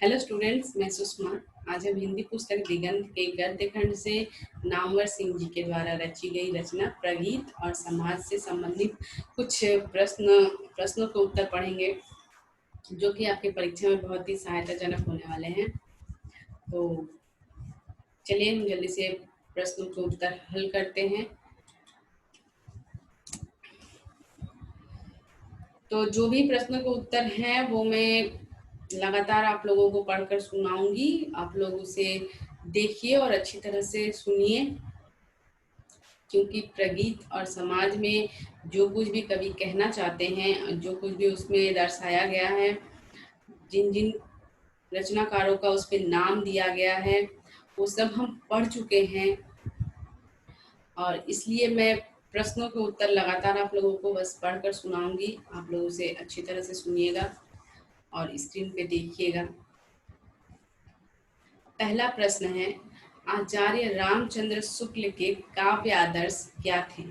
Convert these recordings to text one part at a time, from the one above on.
Hello students, मैं सुषमा। आज हम हिंदी पुस्तक दिगंत के गद्य खंड से नामवर सिंह जी के द्वारा रची गई रचना प्रगीत और समाज से संबंधित कुछ प्रश्नों के उत्तर पढ़ेंगे, जो कि आपके परीक्षा में बहुत ही सहायताजनक होने वाले हैं। तो चलिए हम जल्दी से प्रश्नों के उत्तर हल करते हैं। तो जो भी प्रश्नों के उत्तर हैं वो मैं लगातार आप लोगों को पढ़कर सुनाऊंगी। आप लोग उसे देखिए और अच्छी तरह से सुनिए, क्योंकि प्रगीत और समाज में जो कुछ भी कवि कहना चाहते हैं, जो कुछ भी उसमें दर्शाया गया है, जिन जिन रचनाकारों का उस पर नाम दिया गया है, वो सब हम पढ़ चुके हैं। और इसलिए मैं प्रश्नों के उत्तर लगातार आप लोगों को बस पढ़कर सुनाऊंगी। आप लोग उसे अच्छी तरह से सुनिएगा और स्क्रीन पे देखिएगा। पहला प्रश्न है, आचार्य रामचंद्र शुक्ल के काव्य आदर्श क्या थे?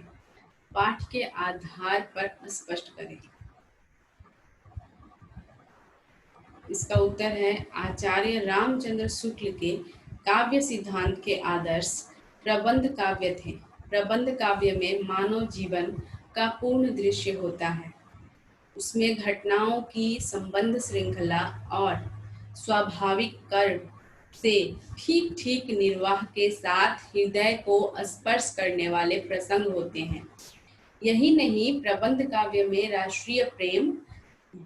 पाठ के आधार पर स्पष्ट करें। इसका उत्तर है, आचार्य रामचंद्र शुक्ल के काव्य सिद्धांत के आदर्श प्रबंध काव्य थे। प्रबंध काव्य में मानव जीवन का पूर्ण दृश्य होता है। उसमें घटनाओं की संबंध श्रृंखला और स्वाभाविक कर्म से ठीक ठीक निर्वाह के साथ हृदय को स्पर्श करने वाले प्रसंग होते हैं। यही नहीं, प्रबंध काव्य में राष्ट्रीय प्रेम,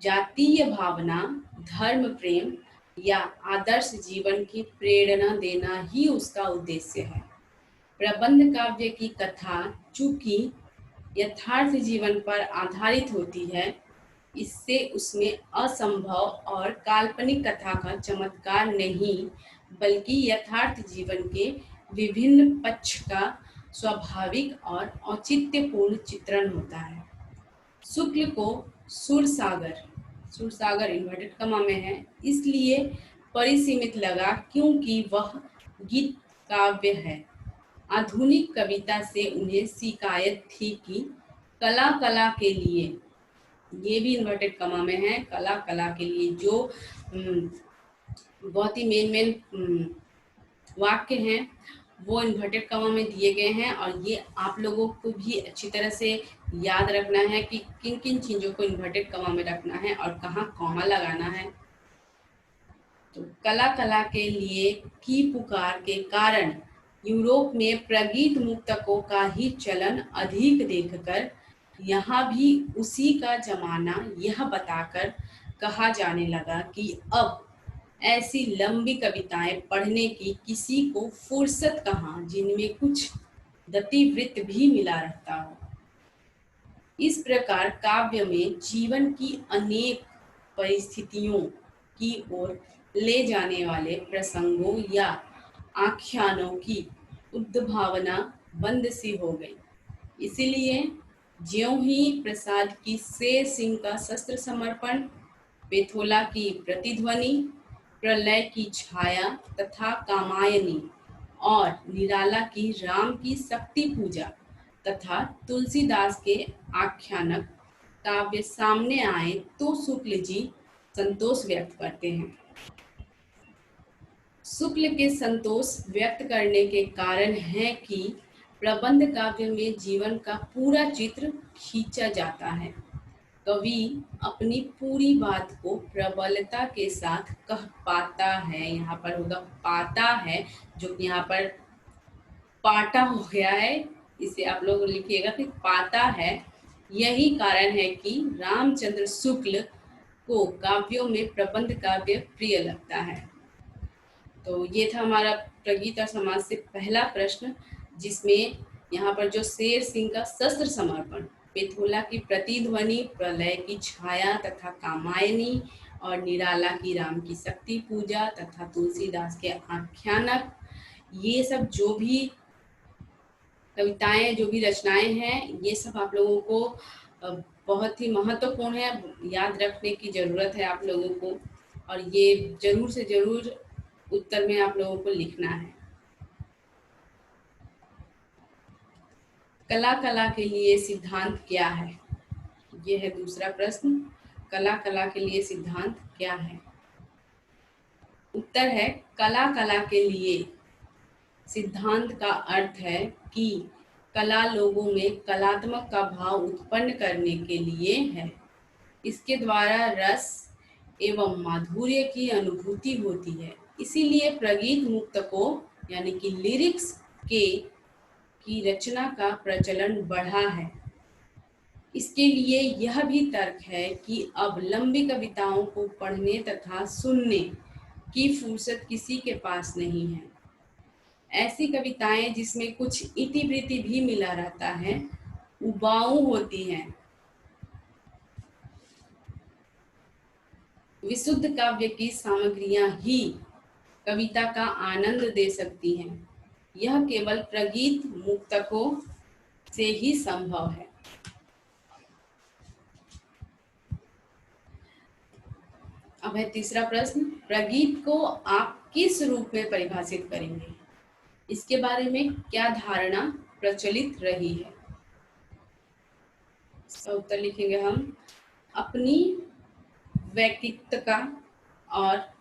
जातीय भावना, धर्म प्रेम या आदर्श जीवन की प्रेरणा देना ही उसका उद्देश्य है। प्रबंध काव्य की कथा चूंकि यथार्थ जीवन पर आधारित होती है, इससे उसमें असंभव और काल्पनिक कथा का चमत्कार नहीं, बल्कि यथार्थ जीवन के विभिन्न पक्ष का स्वाभाविक और औचित्यपूर्ण चित्रण होता है। शुक्ल को सुरसागर, सुरसागर इन्वर्टेड कमा में है, इसलिए परिसीमित लगा क्योंकि वह गीत काव्य है। आधुनिक कविता से उन्हें शिकायत थी कि कला कला के लिए, ये भी इन्वर्टेड कमा में है, कला कला के लिए जो बहुत ही मेन वाक्य हैं वो इन्वर्टेड कमा में दिए गए हैं। और ये आप लोगों को भी अच्छी तरह से याद रखना है कि किन किन चीज़ों को इन्वर्टेड कमा में रखना है और कहाँ कॉमा लगाना है। तो कला कला के लिए की पुकार के कारण यूरोप में प्रगीत मुक्तकों का ही चलन अधिक देखकर यहाँ भी उसी का जमाना यह बताकर कहा जाने लगा कि अब ऐसी लंबी कविताएं पढ़ने की किसी को फुर्सत कहाँ, जिनमें कुछ गतिवृत्त भी मिला रहता हो। इस प्रकार काव्य में जीवन की अनेक परिस्थितियों की ओर ले जाने वाले प्रसंगों या आख्यानों की उद्भावना बंद सी हो गई। इसीलिए ज्यों ही प्रसाद की शेर सिंह का शस्त्र समर्पण, पेथोला की प्रतिध्वनि, प्रलय की छाया तथा कामायनी और निराला की राम की शक्ति पूजा तथा तुलसीदास के आख्यानक काव्य सामने आए तो शुक्ल जी संतोष व्यक्त करते हैं। शुक्ल के संतोष व्यक्त करने के कारण है कि प्रबंध काव्य में जीवन का पूरा चित्र खींचा जाता है। कवि अपनी पूरी बात को प्रबलता के साथ कह पाता है। यहाँ पर होगा पाता है, जो कि यहाँ पर पाटा हो गया है, इसे आप लोग लिखिएगा कि पाता है। यही कारण है कि रामचंद्र शुक्ल को काव्यों में प्रबंध काव्य प्रिय लगता है। तो ये था हमारा प्रगीत और समाज से पहला प्रश्न, जिसमें यहाँ पर जो शेर सिंह का शस्त्र समर्पण, पेथोला की प्रतिध्वनि, प्रलय की छाया तथा कामायनी और निराला की राम की शक्ति पूजा तथा तुलसीदास के आख्यानक, ये सब जो भी कविताएं, जो भी रचनाएं हैं, ये सब आप लोगों को बहुत ही महत्वपूर्ण है, याद रखने की ज़रूरत है आप लोगों को। और ये ज़रूर से ज़रूर उत्तर में आप लोगों को लिखना है। कला कला के लिए सिद्धांत क्या है? ये है दूसरा प्रश्न। कला कला के लिए सिद्धांत क्या है? उत्तर है कला। कला के लिए सिद्धांत का अर्थ है कि कला लोगों में कलात्मक का भाव उत्पन्न करने के लिए है। इसके द्वारा रस एवं माधुर्य की अनुभूति होती है। इसीलिए प्रगीत मुक्तकों यानी कि लिरिक्स के की रचना का प्रचलन बढ़ा है। इसके लिए यह भी तर्क है कि अब लंबी कविताओं को पढ़ने तथा सुनने की फुर्सत किसी के पास नहीं है। ऐसी कविताएं जिसमें कुछ इतिवृत्ति भी मिला रहता है उबाऊ होती हैं। विशुद्ध काव्य की सामग्रियां ही कविता का आनंद दे सकती हैं। यह केवल प्रगीत मुक्तकों से ही संभव है। अब है तीसरा प्रश्न, प्रगीत को आप किस रूप में परिभाषित करेंगे? इसके बारे में क्या धारणा प्रचलित रही है? इसका उत्तर लिखेंगे हम, अपनी वैयक्तिकता और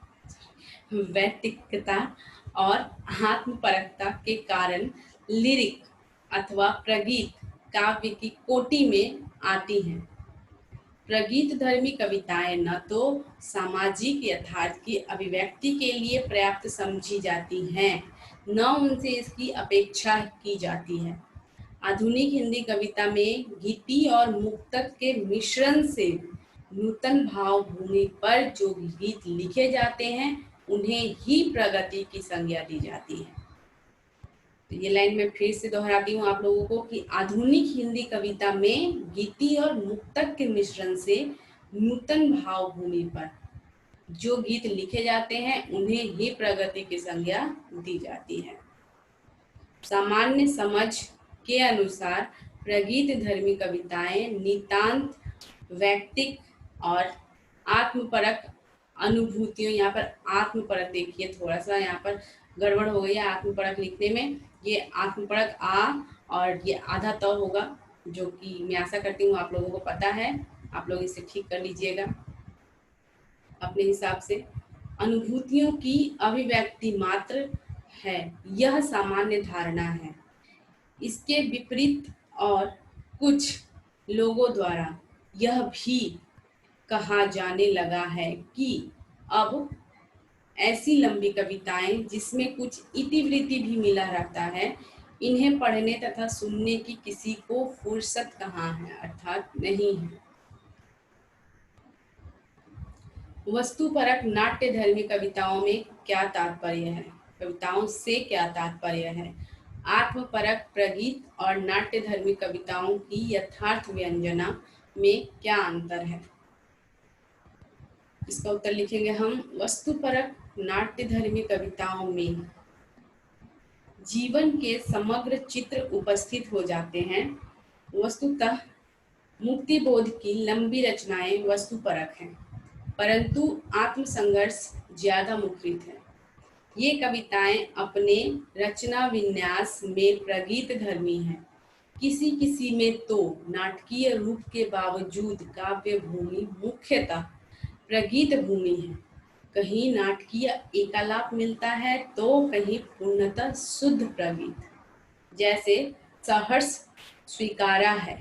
आत्मपरकता के कारण लिरिक अथवा प्रगीत काव्य की कोटि में आती हैं। प्रगीत धर्मी कविताएं न तो सामाजिक यथार्थ की अभिव्यक्ति के लिए पर्याप्त समझी जाती हैं, न उनसे इसकी अपेक्षा की जाती है। आधुनिक हिंदी कविता में गीति और मुक्तक के मिश्रण से नूतन भाव भूमि पर जो गीत लिखे जाते हैं उन्हें ही प्रगति की संज्ञा दी जाती है। तो ये लाइन मैं फिर से दोहराती हूँ आप लोगों को कि आधुनिक हिंदी कविता में गीति और मुक्तक के मिश्रण से नूतन भाव भूमि पर जो गीत लिखे जाते हैं उन्हें ही प्रगति की संज्ञा दी जाती है। सामान्य समझ के अनुसार प्रगीत धर्मी कविताएं नितांत वैयक्तिक और आत्मपरक अनुभूतियों, यहाँ पर आत्मपरक देखिए थोड़ा सा यहाँ पर गड़बड़ हो गई है आत्मपरक लिखने में। ये आत्मपरक आ और ये आधा त होगा, जो कि मैं आशा करती हूँ आप लोगों को पता है। आप लोग इसे ठीक कर लीजिएगा अपने हिसाब से। अनुभूतियों की अभिव्यक्ति मात्र है, यह सामान्य धारणा है। इसके विपरीत और कुछ लोगों द्वारा यह भी कहा जाने लगा है कि अब ऐसी लंबी कविताएं जिसमें कुछ इतिवृत्ति भी मिला रहता है, इन्हें पढ़ने तथा सुनने की किसी को फुर्सत कहाँ है, अर्थात नहीं है। वस्तुपरक नाट्य धर्मी कविताओं में क्या तात्पर्य है? कविताओं से क्या तात्पर्य है? आत्मपरक प्रगीत और नाट्य धर्मी कविताओं की यथार्थ व्यंजना में क्या अंतर है? इसका उत्तर लिखेंगे हम, वस्तुपरक नाट्य धर्मी कविताओं में जीवन के समग्र चित्र उपस्थित हो जाते हैं। वस्तुतः मुक्तिबोध की लंबी रचनाएं वस्तुपरक हैं, परंतु आत्मसंघर्ष ज्यादा मुखरित है। ये कविताएं अपने रचना विन्यास में प्रगीत धर्मी हैं। किसी किसी में तो नाटकीय रूप के बावजूद काव्य भूमि मुख्यतः प्रगीत भूमि है। कहीं नाटकीय एकालाप मिलता है तो कहीं पूर्णतः शुद्ध प्रगीत, जैसे सहर्ष स्वीकारा है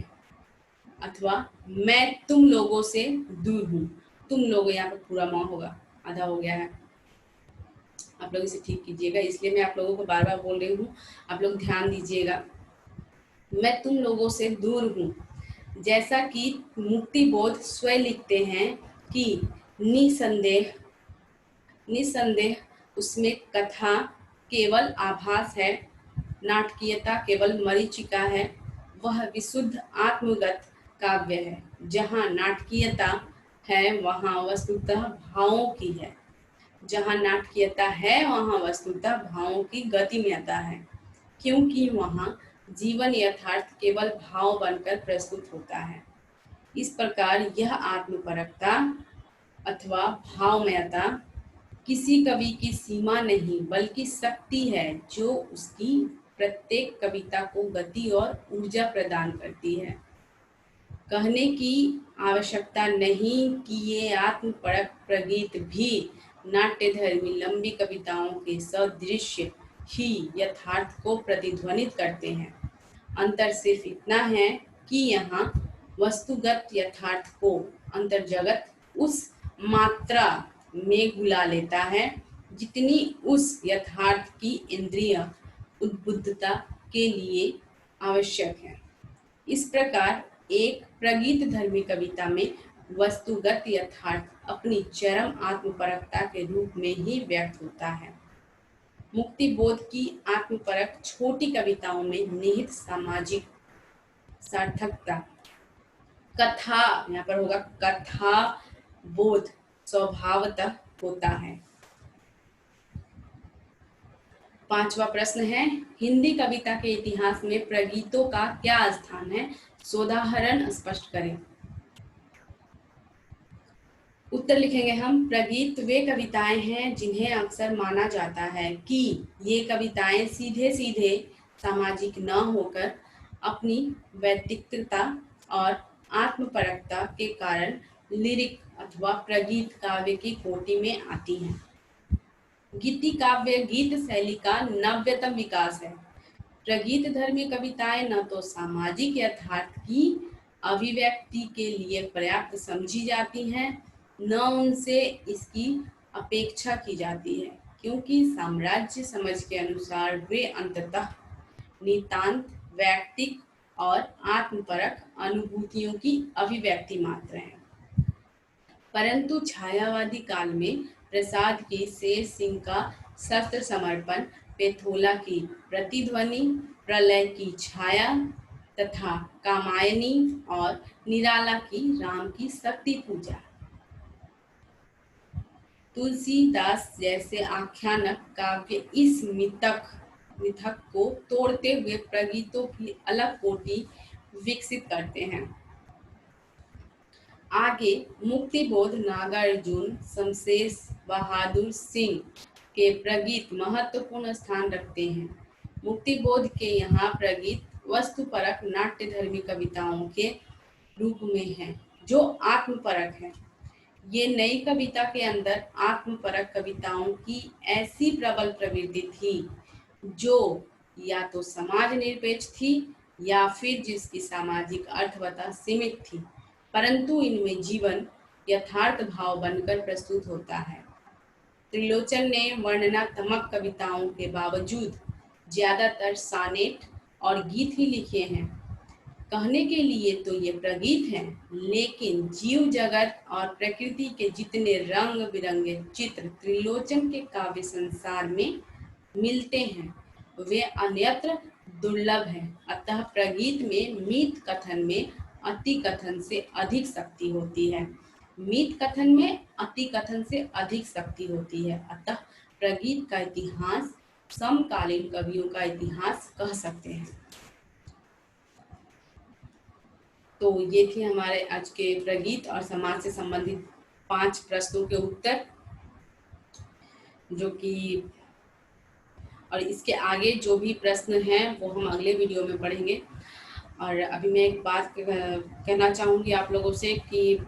अथवा मैं तुम लोगों से दूर हूँ। तुम लोग यहाँ पर पूरा माँ होगा, आधा हो गया है, आप लोग इसे ठीक कीजिएगा, इसलिए मैं आप लोगों को बार बार बोल रही हूँ, आप लोग ध्यान दीजिएगा। मैं तुम लोगों से दूर हूँ, जैसा कि मुक्तिबोध स्वयं लिखते हैं कि निसंदेह उसमें कथा केवल आभास है, नाटकीयता केवल मरीचिका है। वह विशुद्ध आत्मगत काव्य है। जहाँ नाटकीयता है वहाँ वस्तुतः भावों की है, जहाँ नाटकीयता है वहाँ वस्तुतः भावों की गतिमयता है, क्योंकि वहाँ जीवन यथार्थ केवल भाव बनकर प्रस्तुत होता है। इस प्रकार यह आत्मपरकता अथवा भावमयता किसी कवि की सीमा नहीं बल्कि शक्ति है, जो उसकी प्रत्येक कविता को गति और ऊर्जा प्रदान करती है। कहने की आवश्यकता नहीं कि ये आत्मपरक प्रगीत भी नाट्यधर्मी लंबी कविताओं के सदृश्य ही यथार्थ को प्रतिध्वनित करते हैं। अंतर सिर्फ इतना है कि यहाँ वस्तुगत यथार्थ को अंतर्जगत उस मात्रा में घुला लेता है जितनी उस यथार्थ की इंद्रिय उद्बुद्धता के लिए आवश्यक है। इस प्रकार एक प्रगीत धर्मी कविता में वस्तुगत यथार्थ अपनी चरम आत्मपरकता के रूप में ही व्यक्त होता है। मुक्ति बोध की आत्मपरक छोटी कविताओं में निहित सामाजिक सार्थकता कथा, यहाँ पर होगा कथा बोध, स्वभावतः होता है। पांचवा प्रश्न है, हिंदी कविता के इतिहास में प्रगीतों का क्या स्थान है? सोदाहरण स्पष्ट करें। उत्तर लिखेंगे हम, प्रगीत वे कविताएं हैं जिन्हें अक्सर माना जाता है कि ये कविताएं सीधे सीधे सामाजिक न होकर अपनी व्यक्तिगतता और आत्मपरकता के कारण लिरिक अथवा प्रगीत काव्य की कोटि में आती हैं। गीति काव्य गीत शैली का नव्यतम विकास है। प्रगीत धर्मी कविताएं न तो सामाजिक यथार्थ की अभिव्यक्ति के लिए पर्याप्त समझी जाती हैं, न उनसे इसकी अपेक्षा की जाती है, क्योंकि साम्राज्य समझ के अनुसार वे अंततः नितांत वैयक्तिक और आत्मपरक अनुभूतियों की अभिव्यक्ति मात्र हैं। परंतु छायावादी काल में प्रसाद की शेर सिंह का शस्त्र समर्पण, पेथोला की प्रतिध्वनि, प्रलय की छाया तथा कामायनी और निराला की राम की शक्ति पूजा, तुलसीदास जैसे आख्यानक काव्य इस मिथक को तोड़ते हुए प्रगीतों की अलग कोटि विकसित करते हैं। आगे मुक्तिबोध, नागार्जुन, शमशेर बहादुर सिंह के प्रगीत महत्वपूर्ण स्थान रखते हैं। मुक्तिबोध के यहाँ प्रगीत वस्तुपरक नाट्यधर्मी कविताओं के रूप में हैं, जो आत्मपरक है। ये नई कविता के अंदर आत्मपरक कविताओं की ऐसी प्रबल प्रवृत्ति थी जो या तो समाज निरपेक्ष थी या फिर जिसकी सामाजिक अर्थवत्ता सीमित थी, परंतु इनमें जीवन यथार्थ भाव बनकर प्रस्तुत होता है। त्रिलोचन ने वर्णनात्मक कविताओं के बावजूद ज्यादातर सानेट और गीत ही लिखे हैं। कहने के लिए तो ये प्रगीत हैं, लेकिन जीव जगत और प्रकृति के जितने रंग बिरंगे चित्र त्रिलोचन के काव्य संसार में मिलते हैं, वे अन्यत्र दुर्लभ हैं। अतः प्रगीत में मीत कथन में अति कथन से अधिक शक्ति होती है। मीत कथन में अति कथन से अधिक शक्ति होती है। अतः प्रगीत का इतिहास समकालीन कवियों का इतिहास कह सकते हैं। तो ये थे हमारे आज के प्रगीत और समाज से संबंधित 5 प्रश्नों के उत्तर, जो कि और इसके आगे जो भी प्रश्न हैं वो हम अगले वीडियो में पढ़ेंगे। और अभी मैं एक बात कहना चाहूँगी आप लोगों से कि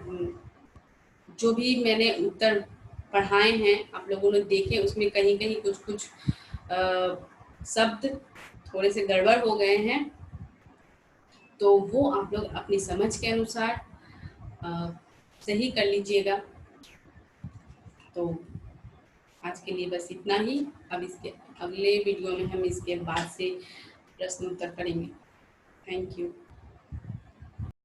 जो भी मैंने उत्तर पढ़ाए हैं आप लोगों ने देखे, उसमें कहीं कहीं कुछ शब्द थोड़े से गड़बड़ हो गए हैं, तो वो आप लोग अपनी समझ के अनुसार सही कर लीजिएगा। तो आज के लिए बस इतना ही। अब इसके अगले वीडियो में हम इसके बाद से प्रश्न उत्तर करेंगे। Thank you.